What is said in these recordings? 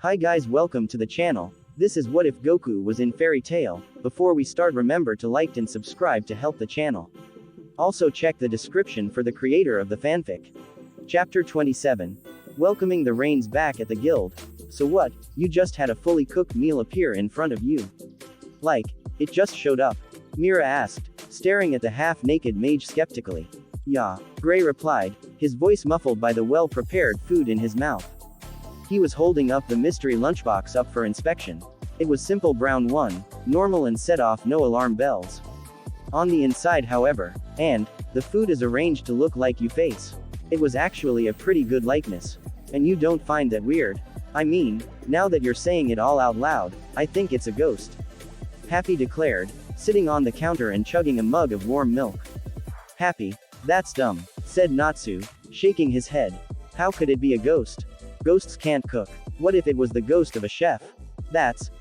Hi guys, welcome to the channel. This is What If Goku Was in Fairy Tail. Before we start, remember to like and subscribe to help the channel. Also check the description for the creator of the fanfic. Chapter 27. Welcoming the Rains back at the guild. So what, you just had a fully cooked meal appear in front of you? Like, it just showed up? Mira asked, staring at the half-naked mage skeptically. Yeah, Gray replied, his voice muffled by the well-prepared food in his mouth. He was holding up the mystery lunchbox up for inspection. It was simple brown one, normal and set off no alarm bells. On the inside however, the food is arranged to look like you face. It was actually a pretty good likeness. And you don't find that weird? I mean, now that you're saying it all out loud, I think it's a ghost. Happy declared, sitting on the counter and chugging a mug of warm milk. Happy? That's dumb, said Natsu, shaking his head. How could it be a ghost? Ghosts can't cook. What if it was the ghost of a chef? That's,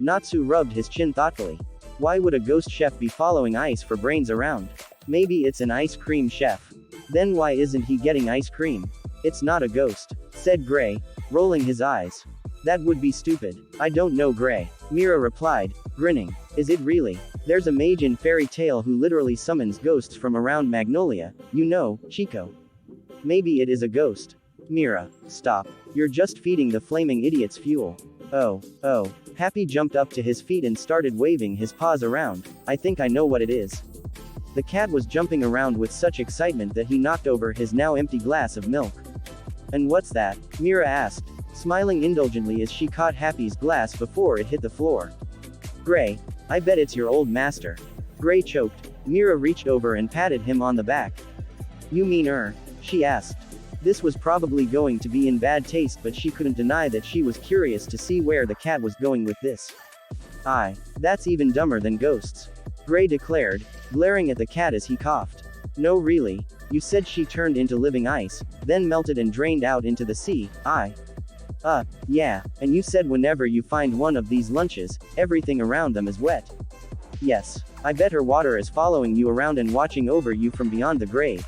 Natsu rubbed his chin thoughtfully. Why would a ghost chef be following ice for brains around? Maybe it's an ice cream chef. Then why isn't he getting ice cream? It's not a ghost, said Gray, rolling his eyes. That would be stupid. I don't know, Gray. Mira replied, grinning. Is it really? There's a mage in Fairy Tail who literally summons ghosts from around Magnolia, you know, Chico. Maybe it is a ghost. Mira, stop. You're just feeding the flaming idiots fuel. Oh. Happy jumped up to his feet and started waving his paws around. I think I know what it is. The cat was jumping around with such excitement that he knocked over his now empty glass of milk. And what's that? Mira asked, smiling indulgently as she caught Happy's glass before it hit the floor. Gray, I bet it's your old master. Gray choked. Mira reached over and patted him on the back. You mean she asked. This was probably going to be in bad taste, but she couldn't deny that she was curious to see where the cat was going with this. That's even dumber than ghosts. Gray declared, glaring at the cat as he coughed. No really, you said she turned into living ice, then melted and drained out into the sea. Yeah, and you said whenever you find one of these lunches, everything around them is wet. Yes, I bet her water is following you around and watching over you from beyond the grave.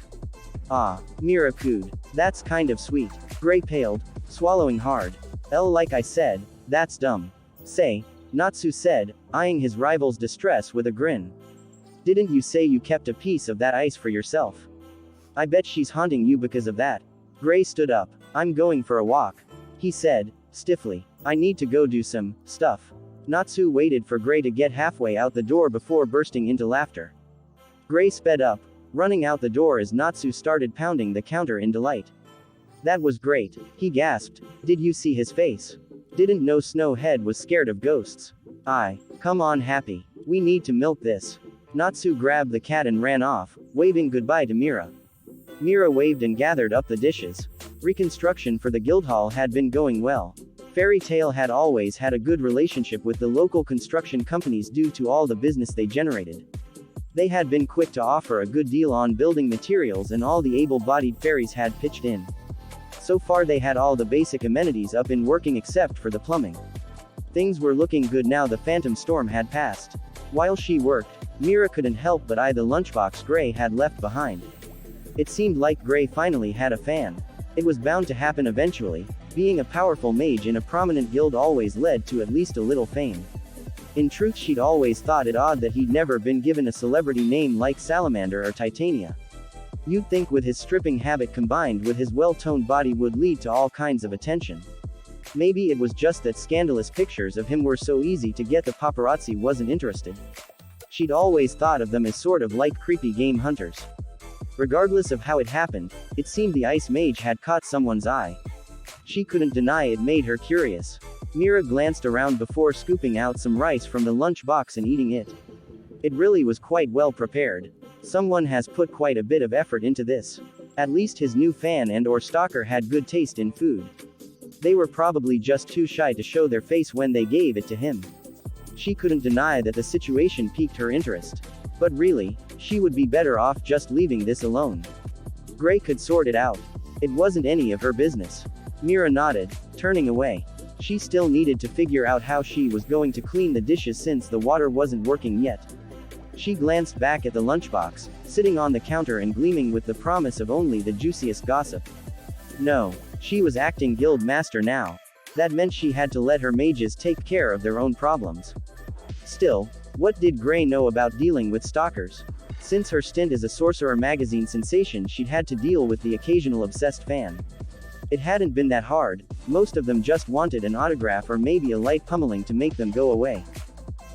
Mira cooed. That's kind of sweet. Gray paled, swallowing hard. Like I said, that's dumb. Say, Natsu said, eyeing his rival's distress with a grin. Didn't you say you kept a piece of that ice for yourself? I bet she's haunting you because of that. Gray stood up. I'm going for a walk, he said, stiffly. I need to go do some stuff. Natsu waited for Gray to get halfway out the door before bursting into laughter. Gray sped up, running out the door as Natsu started pounding the counter in delight. That was great, he gasped. Did you see his face? Didn't know Snowhead was scared of ghosts. Come on Happy. We need to milk this. Natsu grabbed the cat and ran off, waving goodbye to Mira. Mira waved and gathered up the dishes. Reconstruction for the Guildhall had been going well. Fairy Tail had always had a good relationship with the local construction companies due to all the business they generated. They had been quick to offer a good deal on building materials and all the able-bodied fairies had pitched in. So far they had all the basic amenities up and working except for the plumbing. Things were looking good now the phantom storm had passed. While she worked, Mira couldn't help but eye the lunchbox Gray had left behind. It seemed like Gray finally had a fan. It was bound to happen eventually. Being a powerful mage in a prominent guild always led to at least a little fame. In truth, she'd always thought it odd that he'd never been given a celebrity name like Salamander or Titania. You'd think with his stripping habit combined with his well-toned body would lead to all kinds of attention. Maybe it was just that scandalous pictures of him were so easy to get the paparazzi wasn't interested. She'd always thought of them as sort of like creepy game hunters. Regardless of how it happened, it seemed the ice mage had caught someone's eye. She couldn't deny it made her curious. Mira glanced around before scooping out some rice from the lunchbox and eating it. It really was quite well prepared. Someone has put quite a bit of effort into this. At least his new fan and/or stalker had good taste in food. They were probably just too shy to show their face when they gave it to him. She couldn't deny that the situation piqued her interest. But really, she would be better off just leaving this alone. Gray could sort it out. It wasn't any of her business. Mira nodded, turning away. She still needed to figure out how she was going to clean the dishes since the water wasn't working yet. She glanced back at the lunchbox, sitting on the counter and gleaming with the promise of only the juiciest gossip. No, she was acting guild master now. That meant she had to let her mages take care of their own problems. Still, what did Grey know about dealing with stalkers? Since her stint as a Sorcerer magazine sensation, she'd had to deal with the occasional obsessed fan. It hadn't been that hard, most of them just wanted an autograph or maybe a light pummeling to make them go away.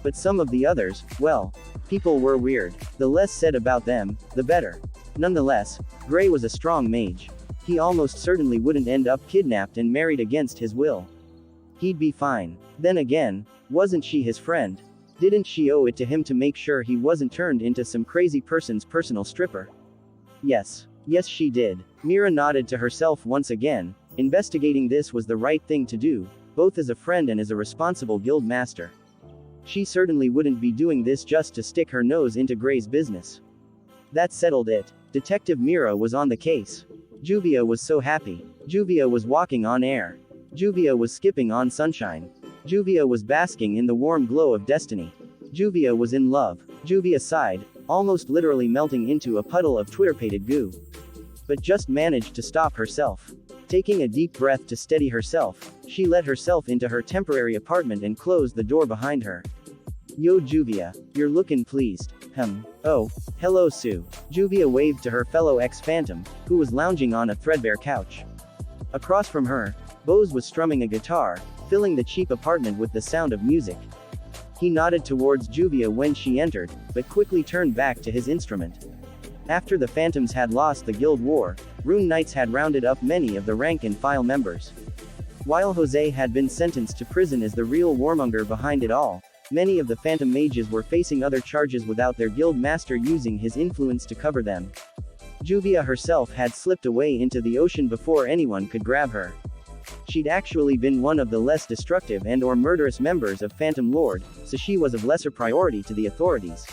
But some of the others, well, people were weird. The less said about them, the better. Nonetheless, Grey was a strong mage. He almost certainly wouldn't end up kidnapped and married against his will. He'd be fine. Then again, wasn't she his friend? Didn't she owe it to him to make sure he wasn't turned into some crazy person's personal stripper? Yes. Yes, she did. Mira nodded to herself once again. Investigating this was the right thing to do, both as a friend and as a responsible guild master. She certainly wouldn't be doing this just to stick her nose into Grey's business. That settled it. Detective Mira was on the case. Juvia was so happy. Juvia was walking on air. Juvia was skipping on sunshine. Juvia was basking in the warm glow of destiny. Juvia was in love. Juvia sighed, almost literally melting into a puddle of Twitter-pated goo. But just managed to stop herself. Taking a deep breath to steady herself, she let herself into her temporary apartment and closed the door behind her. Yo Juvia, you're lookin' pleased. Oh, hello Sue. Juvia waved to her fellow ex-phantom, who was lounging on a threadbare couch. Across from her, Bose was strumming a guitar, filling the cheap apartment with the sound of music. He nodded towards Juvia when she entered, but quickly turned back to his instrument. After the Phantoms had lost the guild war, Rune Knights had rounded up many of the rank-and-file members. While Jose had been sentenced to prison as the real warmonger behind it all, many of the Phantom mages were facing other charges without their guild master using his influence to cover them. Juvia herself had slipped away into the ocean before anyone could grab her. She'd actually been one of the less destructive and/or murderous members of Phantom Lord, so she was of lesser priority to the authorities.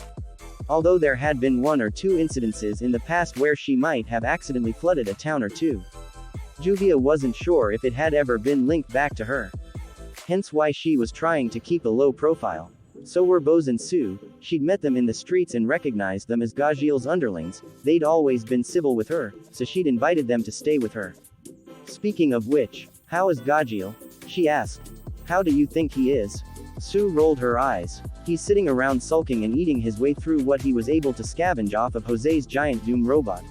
Although there had been one or two incidences in the past where she might have accidentally flooded a town or two. Juvia wasn't sure if it had ever been linked back to her. Hence why she was trying to keep a low profile. So were Bose and Sue. She'd met them in the streets and recognized them as Gajil's underlings. They'd always been civil with her, so she'd invited them to stay with her. Speaking of which, how is Gajil? She asked. How do you think he is? Sue rolled her eyes. He's sitting around sulking and eating his way through what he was able to scavenge off of Jose's giant Doom robot.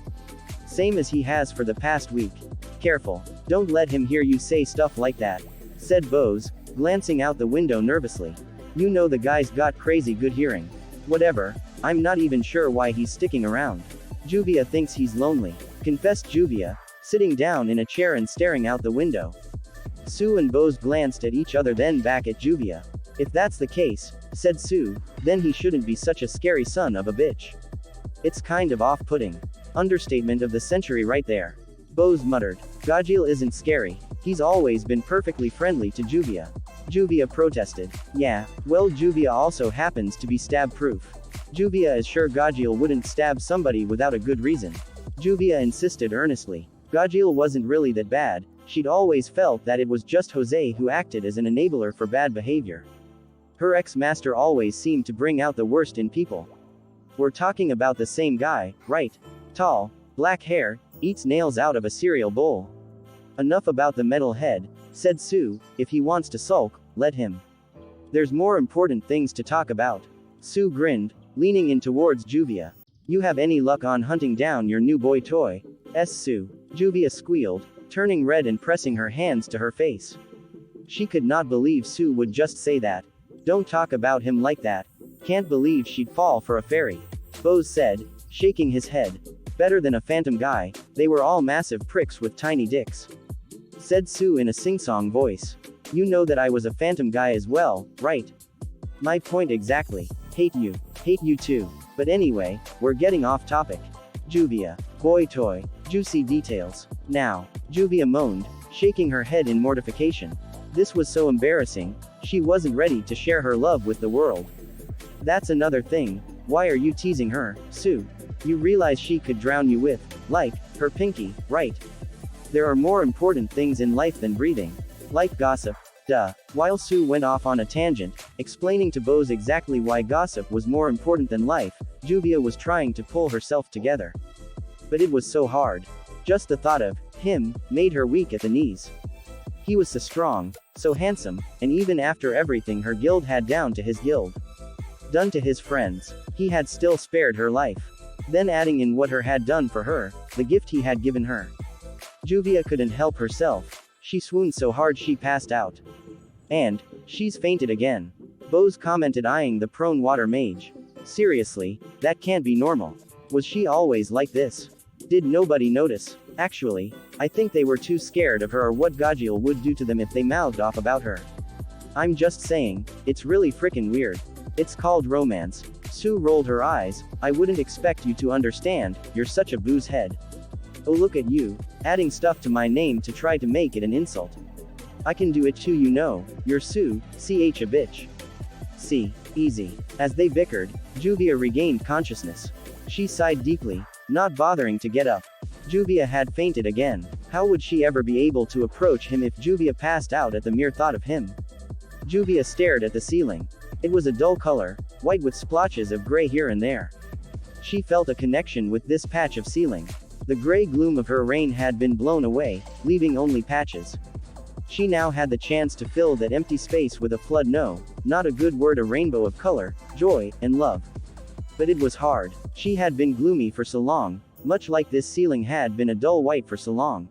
Same as he has for the past week. Careful. Don't let him hear you say stuff like that, said Bose, glancing out the window nervously. You know the guy's got crazy good hearing. Whatever, I'm not even sure why he's sticking around. Juvia thinks he's lonely, confessed Juvia, sitting down in a chair and staring out the window. Sue and Bose glanced at each other, then back at Juvia. If that's the case, said Sue, then he shouldn't be such a scary son of a bitch. It's kind of off-putting. Understatement of the century right there. Bose muttered. Gajil isn't scary. He's always been perfectly friendly to Juvia. Juvia protested. Yeah, well Juvia also happens to be stab-proof. Juvia is sure Gajil wouldn't stab somebody without a good reason. Juvia insisted earnestly. Gajil wasn't really that bad. She'd always felt that it was just Jose who acted as an enabler for bad behavior. Her ex-master always seemed to bring out the worst in people. We're talking about the same guy, right? Tall, black hair, eats nails out of a cereal bowl. Enough about the metal head, said Sue. If he wants to sulk, let him. There's more important things to talk about. Sue grinned, leaning in towards Juvia. You have any luck on hunting down your new boy toy? Sue. Juvia squealed, turning red and pressing her hands to her face. She could not believe Sue would just say that. Don't talk about him like that. Can't believe she'd fall for a fairy. Bose said, shaking his head. Better than a phantom guy, they were all massive pricks with tiny dicks. Said Sue in a sing-song voice. You know that I was a phantom guy as well, right? My point exactly. Hate you too. But anyway, we're getting off topic. Juvia. Boy toy. Juicy details. Now. Juvia moaned, shaking her head in mortification. This was so embarrassing. She wasn't ready to share her love with the world. That's another thing. Why are you teasing her, Sue? You realize she could drown you with, like, her pinky, right? There are more important things in life than breathing. Like gossip. Duh. While Sue went off on a tangent, explaining to Bose exactly why gossip was more important than life, Juvia was trying to pull herself together. But it was so hard. Just the thought of him made her weak at the knees. He was so strong, So handsome, and even after everything her guild had done to his guild, done to his friends, he had still spared her life. Then adding in what her had done for her, the gift he had given her. Juvia couldn't help herself. She swooned so hard she passed out. And, she's fainted again. Bose commented, eyeing the prone water mage. Seriously, that can't be normal. Was she always like this? Did nobody notice? Actually, I think they were too scared of her or what Gajil would do to them if they mouthed off about her. I'm just saying, it's really frickin' weird. It's called romance. Sue rolled her eyes. I wouldn't expect you to understand, you're such a booze head. Oh, look at you, adding stuff to my name to try to make it an insult. I can do it too, you know. You're Sue, ch a bitch. See, easy. As they bickered, Juvia regained consciousness. She sighed deeply, not bothering to get up. Juvia had fainted again. How would she ever be able to approach him if Juvia passed out at the mere thought of him? Juvia stared at the ceiling. It was a dull color, white with splotches of gray here and there. She felt a connection with this patch of ceiling. The gray gloom of her reign had been blown away, leaving only patches. She now had the chance to fill that empty space with a flood, no, not a good word, a rainbow of color, joy, and love. But it was hard. She had been gloomy for so long, much like this ceiling had been a dull white for so long.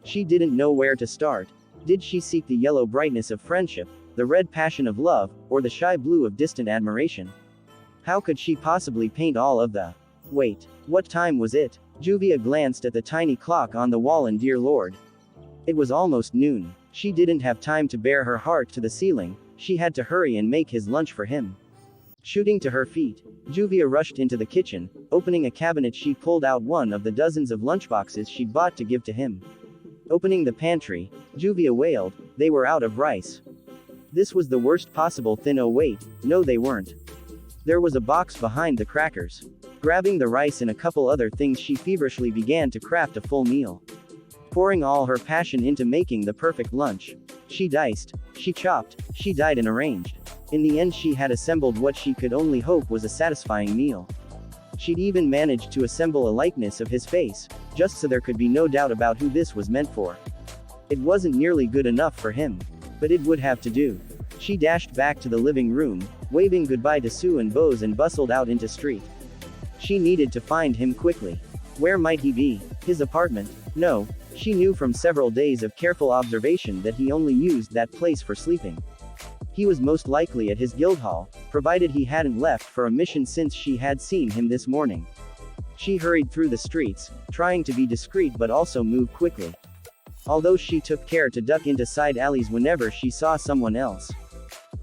She didn't know where to start. Did she seek the yellow brightness of friendship, the red passion of love, or the shy blue of distant admiration? How could she possibly paint all of the... Wait, what time was it? Juvia glanced at the tiny clock on the wall, and dear lord, it was almost noon. She didn't have time to bare her heart to the ceiling, she had to hurry and make his lunch for him. Shooting to her feet, Juvia rushed into the kitchen. Opening a cabinet, she pulled out one of the dozens of lunchboxes she'd bought to give to him. Opening the pantry, Juvia wailed, they were out of rice. This was the worst possible thing. Oh wait, no they weren't. There was a box behind the crackers. Grabbing the rice and a couple other things, she feverishly began to craft a full meal. Pouring all her passion into making the perfect lunch. She diced, she chopped, she dyed and arranged. In the end she had assembled what she could only hope was a satisfying meal. She'd even managed to assemble a likeness of his face, just so there could be no doubt about who this was meant for. It wasn't nearly good enough for him, but it would have to do. She dashed back to the living room, waving goodbye to Sue and Bose, and bustled out into street. She needed to find him quickly. Where might he be? His apartment? No, she knew from several days of careful observation that he only used that place for sleeping. He was most likely at his guild hall, provided he hadn't left for a mission since she had seen him this morning. She hurried through the streets, trying to be discreet but also move quickly. Although she took care to duck into side alleys whenever she saw someone else.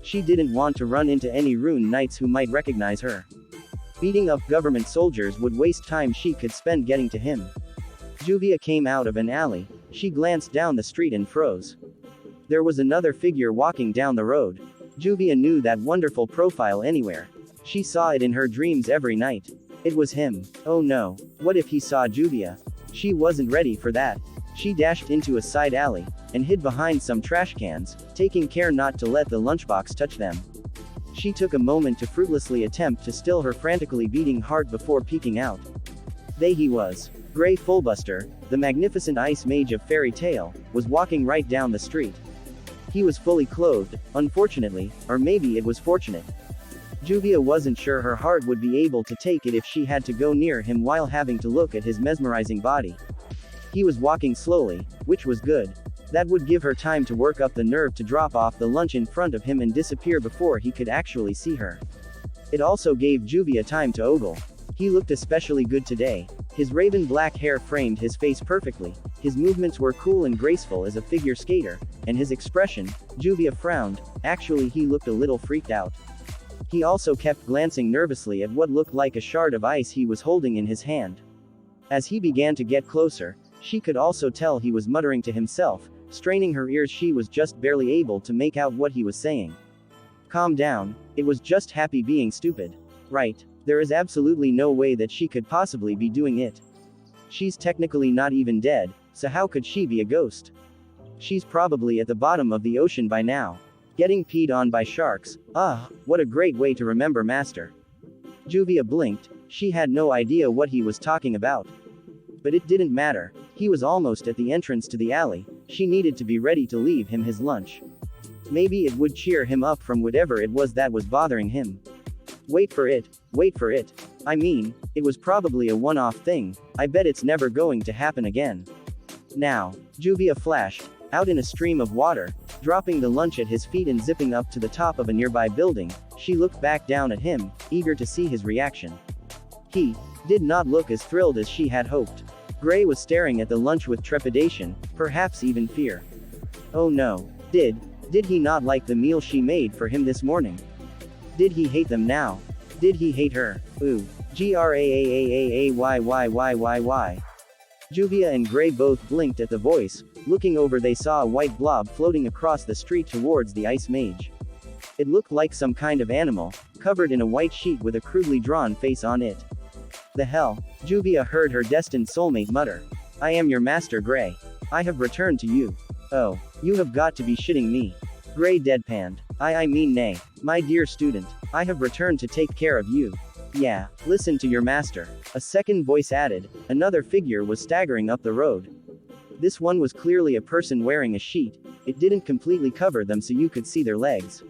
She didn't want to run into any Rune Knights who might recognize her. Beating up government soldiers would waste time she could spend getting to him. Juvia came out of an alley. She glanced down the street and froze. There was another figure walking down the road. Juvia knew that wonderful profile anywhere. She saw it in her dreams every night. It was him. Oh no, what if he saw Juvia? She wasn't ready for that. She dashed into a side alley, and hid behind some trash cans, taking care not to let the lunchbox touch them. She took a moment to fruitlessly attempt to still her frantically beating heart before peeking out. There he was. Grey Fullbuster, the magnificent ice mage of fairy tale, was walking right down the street. He was fully clothed, unfortunately, or maybe it was fortunate. Juvia wasn't sure her heart would be able to take it if she had to go near him while having to look at his mesmerizing body. He was walking slowly, which was good. That would give her time to work up the nerve to drop off the lunch in front of him and disappear before he could actually see her. It also gave Juvia time to ogle. He looked especially good today. His raven black hair framed his face perfectly, his movements were cool and graceful as a figure skater, and his expression, Juvia frowned, actually he looked a little freaked out. He also kept glancing nervously at what looked like a shard of ice he was holding in his hand. As he began to get closer, she could also tell he was muttering to himself. Straining her ears, she was just barely able to make out what he was saying. Calm down, it was just happy being stupid. Right, there is absolutely no way that she could possibly be doing it. She's technically not even dead, so how could she be a ghost? She's probably at the bottom of the ocean by now. Getting peed on by sharks, what a great way to remember master. Juvia blinked, she had no idea what he was talking about. But it didn't matter, he was almost at the entrance to the alley, she needed to be ready to leave him his lunch. Maybe it would cheer him up from whatever it was that was bothering him. Wait for it, wait for it. I mean, it was probably a one-off thing, I bet it's never going to happen again. Now, Juvia flashed out in a stream of water, dropping the lunch at his feet and zipping up to the top of a nearby building. She looked back down at him, eager to see his reaction. He did not look as thrilled as she had hoped. Gray was staring at the lunch with trepidation, perhaps even fear. Oh no, did he not like the meal she made for him this morning? Did he hate them now? Did he hate her? Ooh. Grayyyyyyy. Juvia and Gray both blinked at the voice. Looking over, they saw a white blob floating across the street towards the ice mage. It looked like some kind of animal, covered in a white sheet with a crudely drawn face on it. The hell? Juvia heard her destined soulmate mutter. I am your master, Gray. I have returned to you. Oh, you have got to be shitting me. Gray deadpanned. I mean nay. My dear student, I have returned to take care of you. Yeah, listen to your master. A second voice added. Another figure was staggering up the road. This one was clearly a person wearing a sheet. It didn't completely cover them so you could see their legs.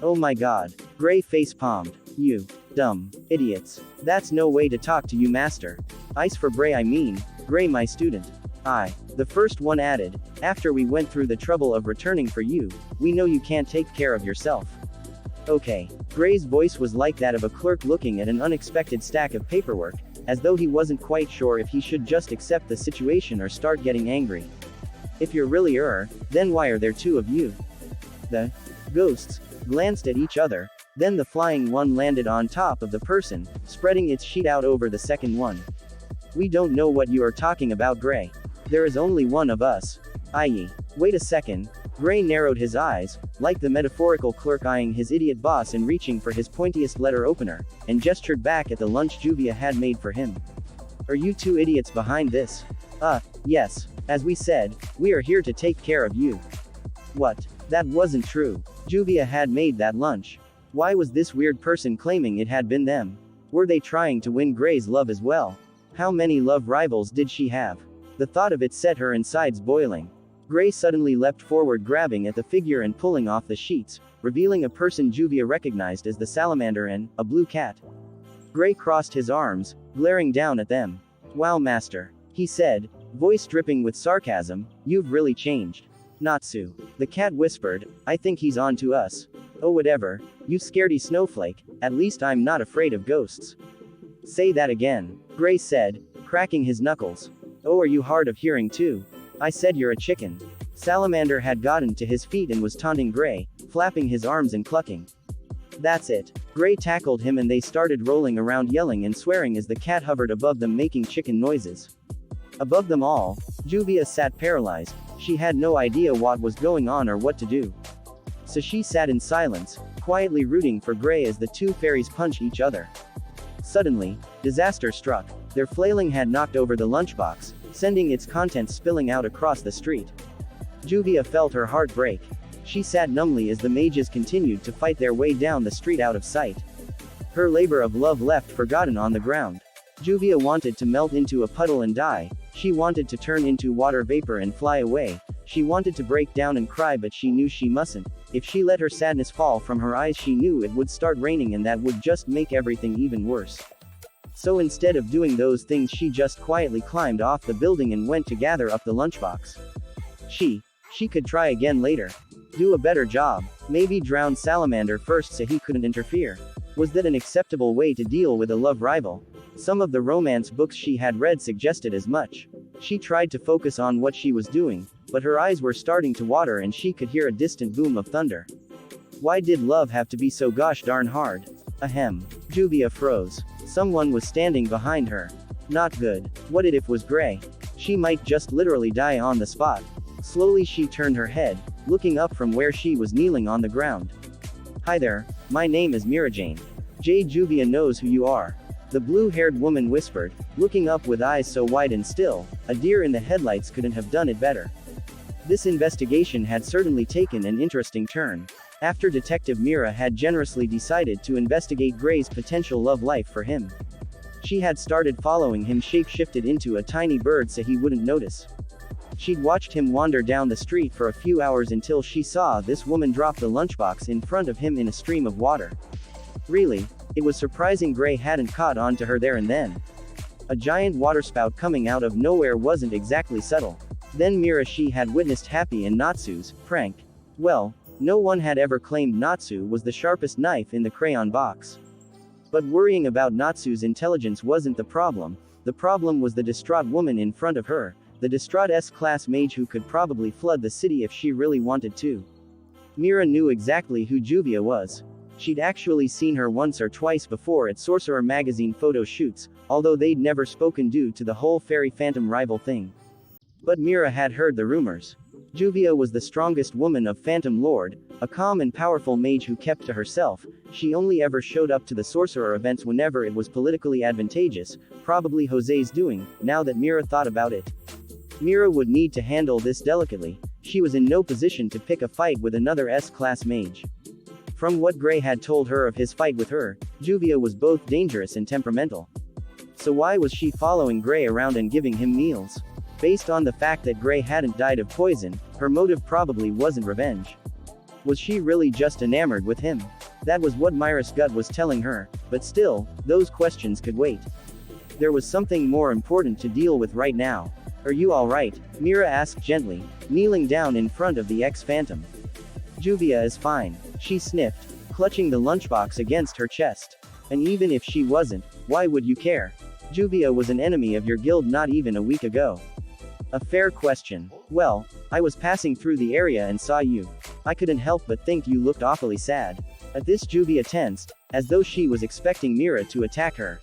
Oh my god. Gray face-palmed. You dumb idiots. That's no way to talk to you, master. Ice for Bray, I mean, Gray my student. The first one added. After we went through the trouble of returning for you, we know you can't take care of yourself. Okay. Gray's voice was like that of a clerk looking at an unexpected stack of paperwork, as though he wasn't quite sure if he should just accept the situation or start getting angry. If you're really then why are there two of you? The ghosts glanced at each other, then the flying one landed on top of the person, spreading its sheet out over the second one. We don't know what you are talking about, Gray. There is only one of us. I.e. Wait a second. Gray narrowed his eyes, like the metaphorical clerk eyeing his idiot boss and reaching for his pointiest letter opener, and gestured back at the lunch Juvia had made for him. Are you two idiots behind this? Yes. As we said, we are here to take care of you. What? That wasn't true. Juvia had made that lunch. Why was this weird person claiming it had been them? Were they trying to win Gray's love as well? How many love rivals did she have? The thought of it set her insides boiling. Gray suddenly leapt forward, grabbing at the figure and pulling off the sheets, revealing a person Juvia recognized as the salamander and a blue cat. Gray crossed his arms, glaring down at them. Wow, master, he said, voice dripping with sarcasm, you've really changed. Natsu. The cat whispered, I think he's on to us. Oh whatever, you scaredy snowflake, at least I'm not afraid of ghosts. Say that again, Gray said, cracking his knuckles. Oh, are you hard of hearing too? I said you're a chicken. Salamander had gotten to his feet and was taunting Gray, flapping his arms and clucking. That's it. Gray tackled him and they started rolling around, yelling and swearing as the cat hovered above them, making chicken noises. Above them all, Juvia sat paralyzed. She had no idea what was going on or what to do. So she sat in silence, quietly rooting for Gray as the two fairies punched each other. Suddenly, disaster struck. Their flailing had knocked over the lunchbox, sending its contents spilling out across the street. Juvia felt her heart break. She sat numbly as the mages continued to fight their way down the street out of sight. Her labor of love left forgotten on the ground. Juvia wanted to melt into a puddle and die. She wanted to turn into water vapor and fly away. She wanted to break down and cry, but she knew she mustn't. If she let her sadness fall from her eyes, she knew it would start raining and that would just make everything even worse. So instead of doing those things, she just quietly climbed off the building and went to gather up the lunchbox. She could try again later. Do a better job. Maybe drown Salamander first so he couldn't interfere. Was that an acceptable way to deal with a love rival? Some of the romance books she had read suggested as much. She tried to focus on what she was doing, but her eyes were starting to water and she could hear a distant boom of thunder. Why did love have to be so gosh darn hard? Ahem. Juvia froze. Someone was standing behind her. Not good. What if was Gray? She might just literally die on the spot. Slowly she turned her head, looking up from where she was kneeling on the ground. Hi there, my name is Mirajane. Juvia knows who you are. The blue-haired woman whispered, looking up with eyes so wide and still, a deer in the headlights couldn't have done it better. This investigation had certainly taken an interesting turn. After Detective Mira had generously decided to investigate Gray's potential love life for him. She had started following him, shape-shifted into a tiny bird so he wouldn't notice. She'd watched him wander down the street for a few hours until she saw this woman drop the lunchbox in front of him in a stream of water. Really, it was surprising Gray hadn't caught on to her there and then. A giant waterspout coming out of nowhere wasn't exactly subtle. Then Mira she had witnessed Happy and Natsu's prank. Well, no one had ever claimed Natsu was the sharpest knife in the crayon box. But worrying about Natsu's intelligence wasn't the problem was the distraught woman in front of her, the distraught S-class mage who could probably flood the city if she really wanted to. Mira knew exactly who Juvia was. She'd actually seen her once or twice before at Sorcerer magazine photo shoots, although they'd never spoken due to the whole fairy phantom rival thing. But Mira had heard the rumors. Juvia was the strongest woman of Phantom Lord, a calm and powerful mage who kept to herself. She only ever showed up to the sorcerer events whenever it was politically advantageous, probably Jose's doing, now that Mira thought about it. Mira would need to handle this delicately. She was in no position to pick a fight with another S-class mage. From what Gray had told her of his fight with her, Juvia was both dangerous and temperamental. So why was she following Gray around and giving him meals? Based on the fact that Gray hadn't died of poison, her motive probably wasn't revenge. Was she really just enamored with him? That was what Myra's gut was telling her, but still, those questions could wait. There was something more important to deal with right now. Are you alright? Mira asked gently, kneeling down in front of the ex-phantom. Juvia is fine, she sniffed, clutching the lunchbox against her chest. And even if she wasn't, why would you care? Juvia was an enemy of your guild not even a week ago. A fair question. Well, I was passing through the area and saw you. I couldn't help but think you looked awfully sad. At this Juvia tensed, as though she was expecting Mira to attack her.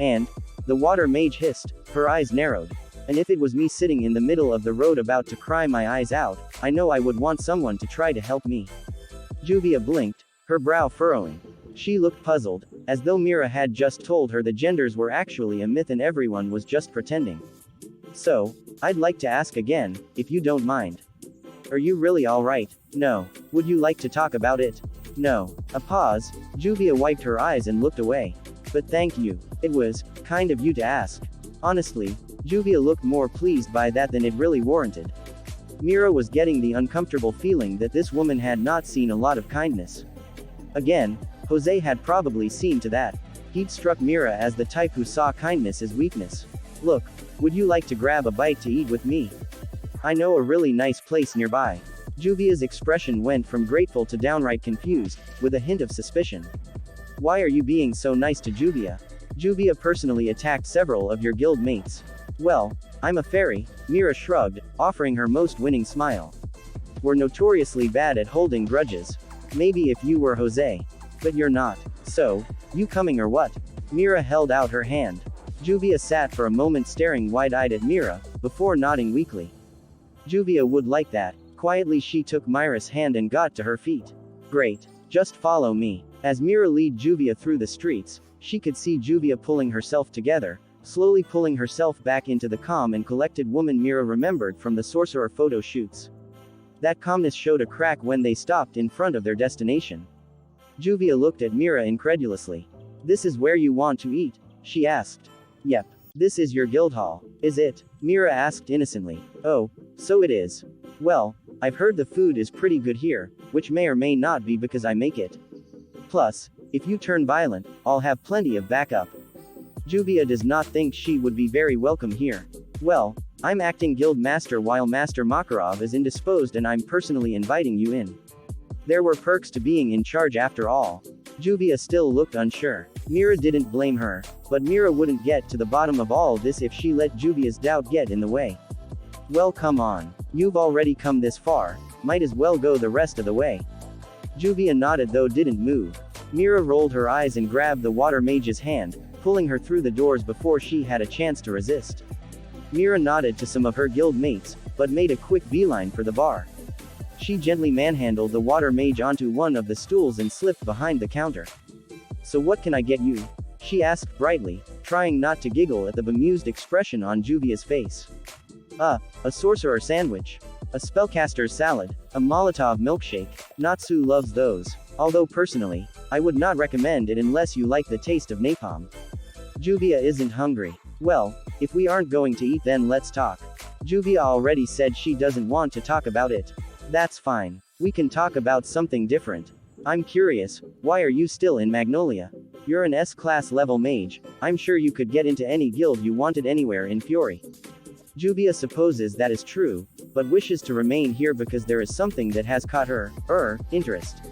And? The water mage hissed, her eyes narrowed. And if it was me sitting in the middle of the road about to cry my eyes out, I know I would want someone to try to help me. Juvia blinked, her brow furrowing. She looked puzzled, as though Mira had just told her the genders were actually a myth and everyone was just pretending. So, I'd like to ask again, if you don't mind. Are you really alright? No. Would you like to talk about it? No. A pause, Juvia wiped her eyes and looked away. But thank you. It was kind of you to ask. Honestly, Juvia looked more pleased by that than it really warranted. Mira was getting the uncomfortable feeling that this woman had not seen a lot of kindness. Again, Jose had probably seen to that. He'd struck Mira as the type who saw kindness as weakness. Look, would you like to grab a bite to eat with me? I know a really nice place nearby. Juvia's expression went from grateful to downright confused, with a hint of suspicion. Why are you being so nice to Juvia? Juvia personally attacked several of your guild mates. Well, I'm a fairy, Mira shrugged, offering her most winning smile. We're notoriously bad at holding grudges. Maybe if you were Jose. But you're not. So, you coming or what? Mira held out her hand. Juvia sat for a moment staring wide-eyed at Mira, before nodding weakly. Juvia would like that. Quietly she took Myra's hand and got to her feet. Great. Just follow me. As Mira led Juvia through the streets, she could see Juvia pulling herself together, slowly pulling herself back into the calm and collected woman Mira remembered from the sorcerer photo shoots. That calmness showed a crack when they stopped in front of their destination. Juvia looked at Mira incredulously. This is where you want to eat? She asked. Yep. This is your guild hall, is it? Mira asked innocently. Oh, so it is. Well, I've heard the food is pretty good here, which may or may not be because I make it. Plus, if you turn violent, I'll have plenty of backup. Juvia does not think she would be very welcome here. Well, I'm acting guild master while Master Makarov is indisposed and I'm personally inviting you in. There were perks to being in charge after all. Juvia still looked unsure. Mira didn't blame her, but Mira wouldn't get to the bottom of all this if she let Juvia's doubt get in the way. Well, come on. You've already come this far, might as well go the rest of the way. Juvia nodded though didn't move. Mira rolled her eyes and grabbed the water mage's hand, pulling her through the doors before she had a chance to resist. Mira nodded to some of her guild mates, but made a quick beeline for the bar. She gently manhandled the water mage onto one of the stools and slipped behind the counter. So what can I get you? She asked brightly, trying not to giggle at the bemused expression on Juvia's face. A sorcerer sandwich. A spellcaster's salad. A Molotov milkshake. Natsu loves those. Although personally, I would not recommend it unless you like the taste of napalm. Juvia isn't hungry. Well, if we aren't going to eat then let's talk. Juvia already said she doesn't want to talk about it. That's fine. We can talk about something different. I'm curious, why are you still in Magnolia? You're an S-class level mage, I'm sure you could get into any guild you wanted anywhere in Fury. Juvia supposes that is true, but wishes to remain here because there is something that has caught her interest.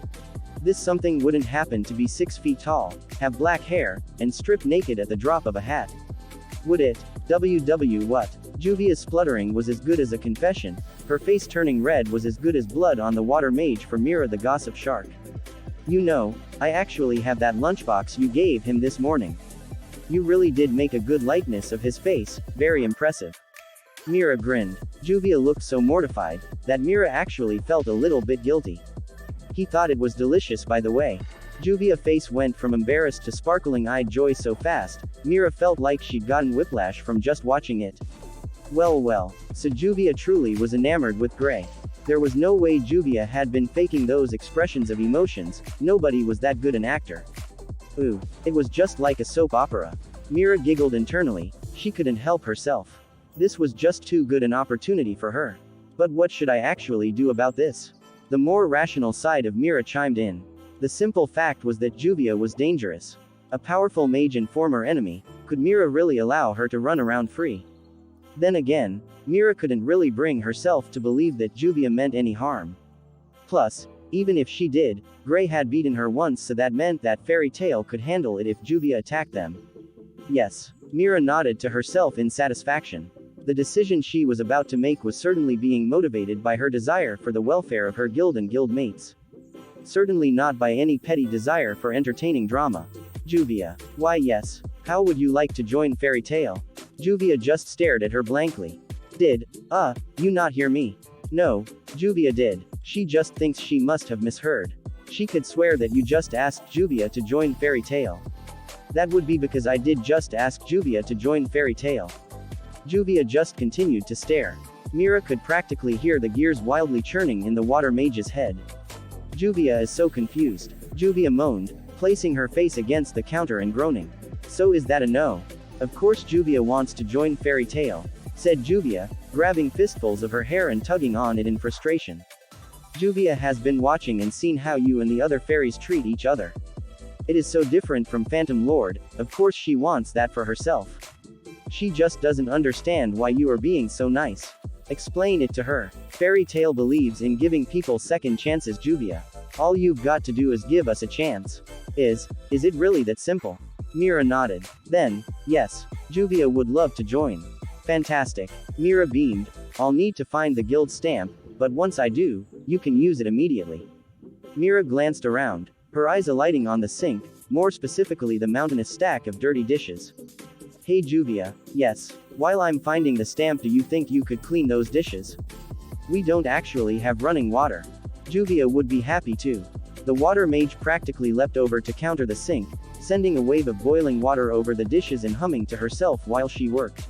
This something wouldn't happen to be 6 feet tall, have black hair, and strip naked at the drop of a hat. Would it? What? Juvia's spluttering was as good as a confession, her face turning red was as good as blood on the water mage for Mira the gossip shark. You know, I actually have that lunchbox you gave him this morning. You really did make a good likeness of his face, very impressive. Mira grinned. Juvia looked so mortified, that Mira actually felt a little bit guilty. He thought it was delicious by the way. Juvia's face went from embarrassed to sparkling-eyed joy so fast, Mira felt like she'd gotten whiplash from just watching it. Well, so Juvia truly was enamored with Gray. There was no way Juvia had been faking those expressions of emotions, nobody was that good an actor. Ooh, it was just like a soap opera. Mira giggled internally, she couldn't help herself. This was just too good an opportunity for her. But what should I actually do about this? The more rational side of Mira chimed in. The simple fact was that Juvia was dangerous. A powerful mage and former enemy, could Mira really allow her to run around free? Then again, Mira couldn't really bring herself to believe that Juvia meant any harm. Plus, even if she did, Gray had beaten her once, so that meant that Fairy Tail could handle it if Juvia attacked them. Yes. Mira nodded to herself in satisfaction. The decision she was about to make was certainly being motivated by her desire for the welfare of her guild and guild mates. Certainly not by any petty desire for entertaining drama. Juvia. Why yes. How would you like to join Fairy Tail? Juvia just stared at her blankly. Did you not hear me? No, Juvia did. She just thinks she must have misheard. She could swear that you just asked Juvia to join Fairy Tail. That would be because I did just ask Juvia to join Fairy Tail. Juvia just continued to stare. Mira could practically hear the gears wildly churning in the water mage's head. Juvia is so confused. Juvia moaned, placing her face against the counter and groaning. So is that a no? Of course Juvia wants to join Fairy Tail, said Juvia, grabbing fistfuls of her hair and tugging on it in frustration. Juvia has been watching and seen how you and the other fairies treat each other. It is so different from Phantom Lord, of course she wants that for herself. She just doesn't understand why you are being so nice. Explain it to her. Fairy Tail believes in giving people second chances, Juvia. All you've got to do is give us a chance. Is it really that simple? Mira nodded. Then, yes, Juvia would love to join. Fantastic. Mira beamed. I'll need to find the guild stamp, but once I do, you can use it immediately. Mira glanced around, her eyes alighting on the sink, more specifically the mountainous stack of dirty dishes. Hey Juvia, yes. While I'm finding the stamp, do you think you could clean those dishes? We don't actually have running water. Juvia would be happy to. The water mage practically leapt over to counter the sink, sending a wave of boiling water over the dishes and humming to herself while she worked.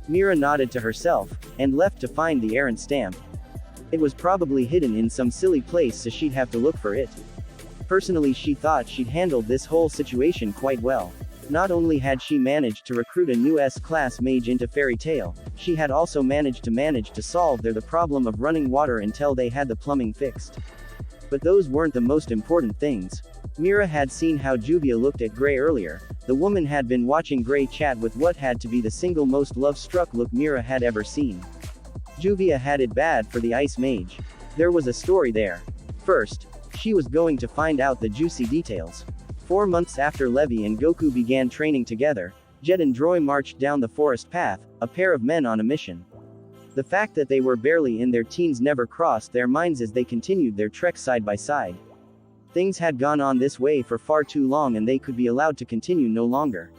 Mira nodded to herself, and left to find the errant stamp. It was probably hidden in some silly place, so she'd have to look for it. Personally, she thought she'd handled this whole situation quite well. Not only had she managed to recruit a new S-class mage into Fairy Tail, she had also managed to solve the problem of running water until they had the plumbing fixed. But those weren't the most important things. Mira had seen how Juvia looked at Gray earlier. The woman had been watching Gray chat with what had to be the single most love-struck look Mira had ever seen. Juvia had it bad for the ice mage. There was a story there. First, she was going to find out the juicy details. 4 months after Levi and Goku began training together, Jet and Droy marched down the forest path, a pair of men on a mission. The fact that they were barely in their teens never crossed their minds as they continued their trek side by side. Things had gone on this way for far too long and they could be allowed to continue no longer.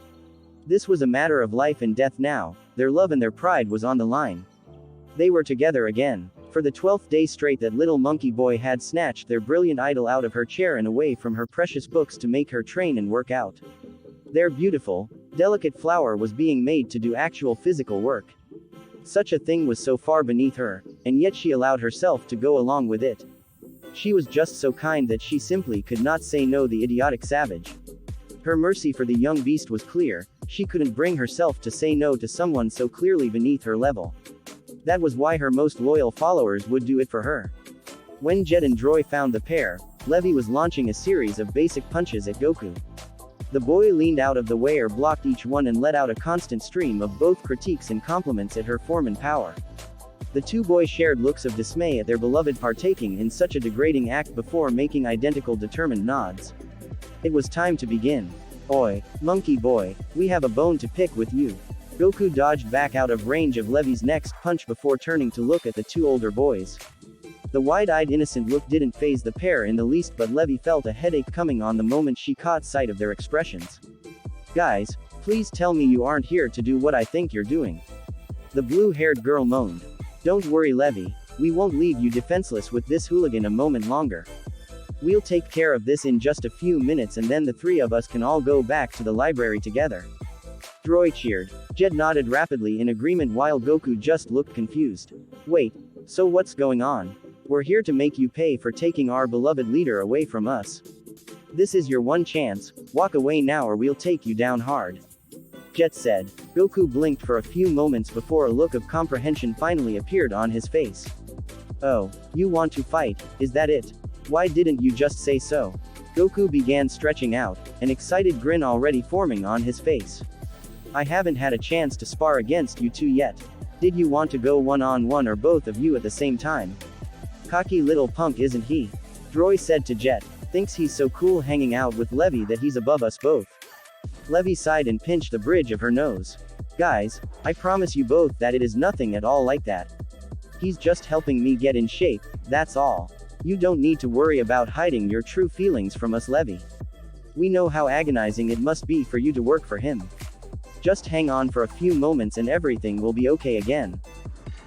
This was a matter of life and death now, their love and their pride was on the line. They were together again. For the 12th day straight that little monkey boy had snatched their brilliant idol out of her chair and away from her precious books to make her train and work out. Their beautiful, delicate flower was being made to do actual physical work. Such a thing was so far beneath her, and yet she allowed herself to go along with it. She was just so kind that she simply could not say no, the idiotic savage. Her mercy for the young beast was clear, she couldn't bring herself to say no to someone so clearly beneath her level. That was why her most loyal followers would do it for her. When Jet and Droy found the pair, Levi was launching a series of basic punches at Goku. The boy leaned out of the way or blocked each one and let out a constant stream of both critiques and compliments at her form and power. The two boys shared looks of dismay at their beloved partaking in such a degrading act before making identical determined nods. It was time to begin. Oi, monkey boy, we have a bone to pick with you. Goku dodged back out of range of Levi's next punch before turning to look at the two older boys. The wide-eyed innocent look didn't faze the pair in the least, but Levi felt a headache coming on the moment she caught sight of their expressions. Guys, please tell me you aren't here to do what I think you're doing. The blue-haired girl moaned. Don't worry Levi, we won't leave you defenseless with this hooligan a moment longer. We'll take care of this in just a few minutes and then the three of us can all go back to the library together. Droy cheered. Jet nodded rapidly in agreement while Goku just looked confused. Wait, so what's going on? We're here to make you pay for taking our beloved leader away from us. This is your one chance, walk away now or we'll take you down hard. Jet said. Goku blinked for a few moments before a look of comprehension finally appeared on his face. Oh, you want to fight, is that it? Why didn't you just say so? Goku began stretching out, an excited grin already forming on his face. I haven't had a chance to spar against you two yet. Did you want to go one-on-one or both of you at the same time? Cocky little punk isn't he? Droy said to Jet. Thinks he's so cool hanging out with Levi that he's above us both. Levi sighed and pinched the bridge of her nose. Guys, I promise you both that it is nothing at all like that. He's just helping me get in shape, that's all. You don't need to worry about hiding your true feelings from us Levi. We know how agonizing it must be for you to work for him. Just hang on for a few moments and everything will be okay again.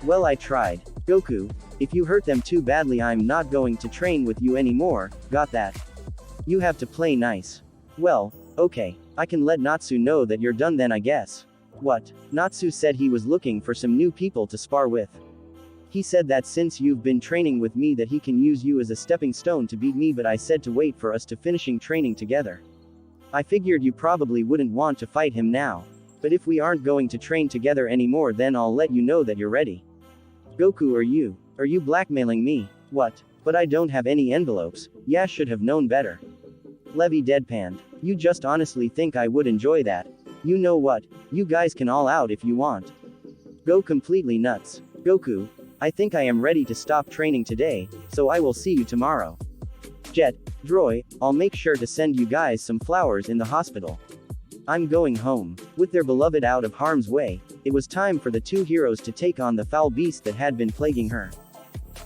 Well I tried. Goku, if you hurt them too badly I'm not going to train with you anymore, got that? You have to play nice. Well, okay, I can let Natsu know that you're done then I guess. What? Natsu said he was looking for some new people to spar with. He said that since you've been training with me that he can use you as a stepping stone to beat me but I said to wait for us to finishing training together. I figured you probably wouldn't want to fight him now. But if we aren't going to train together anymore then I'll let you know that you're ready. Goku are you blackmailing me? What? But I don't have any envelopes, yeah should have known better. Levi deadpanned. You just honestly think I would enjoy that? You know what, you guys can all out if you want. Go completely nuts. Goku, I think I am ready to stop training today, so I will see you tomorrow. Jet, Droy, I'll make sure to send you guys some flowers in the hospital. I'm going home. With their beloved out of harm's way, it was time for the two heroes to take on the foul beast that had been plaguing her.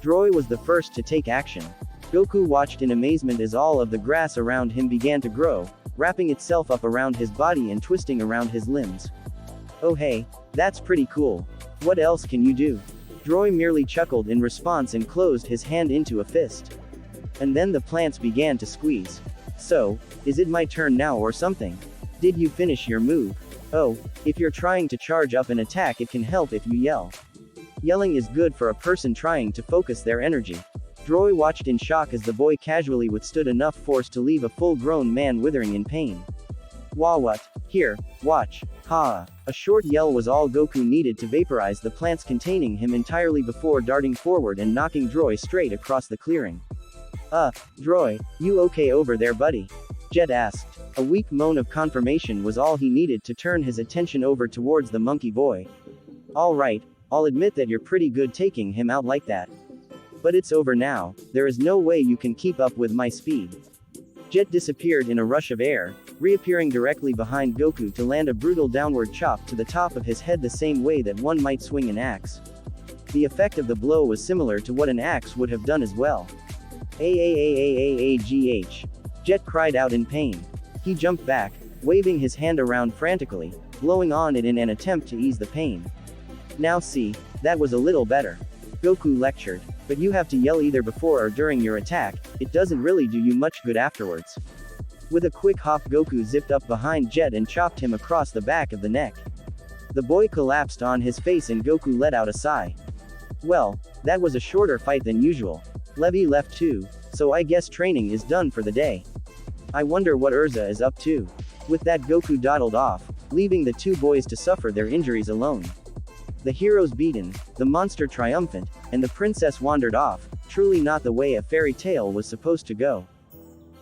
Droy was the first to take action. Goku watched in amazement as all of the grass around him began to grow, wrapping itself up around his body and twisting around his limbs. Oh hey, that's pretty cool. What else can you do? Droy merely chuckled in response and closed his hand into a fist. And then the plants began to squeeze. So, is it my turn now or something? Did you finish your move? Oh, if you're trying to charge up an attack it can help if you yell. Yelling is good for a person trying to focus their energy. Droy watched in shock as the boy casually withstood enough force to leave a full-grown man withering in pain. Wah what? Here, watch. Ha! A short yell was all Goku needed to vaporize the plants containing him entirely before darting forward and knocking Droy straight across the clearing. Droy, you okay over there buddy? Jet asked. A weak moan of confirmation was all he needed to turn his attention over towards the monkey boy. Alright, I'll admit that you're pretty good taking him out like that. But it's over now, there is no way you can keep up with my speed. Jet disappeared in a rush of air, reappearing directly behind Goku to land a brutal downward chop to the top of his head the same way that one might swing an axe. The effect of the blow was similar to what an axe would have done as well. Aagh. Jet cried out in pain. He jumped back, waving his hand around frantically, blowing on it in an attempt to ease the pain. Now see, that was a little better. Goku lectured. But you have to yell either before or during your attack, it doesn't really do you much good afterwards. With a quick hop Goku zipped up behind Jet and chopped him across the back of the neck. The boy collapsed on his face and Goku let out a sigh. Well, that was a shorter fight than usual. Levi left too, so I guess training is done for the day. I wonder what Urza is up to. With that Goku dawdled off, leaving the two boys to suffer their injuries alone. The heroes beaten, the monster triumphant, and the princess wandered off, truly not the way a fairy tale was supposed to go.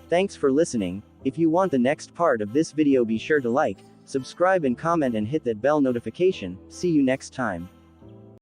Thanks for listening. If you want the next part of this video, be sure to like, subscribe and comment and hit that bell notification. See you next time.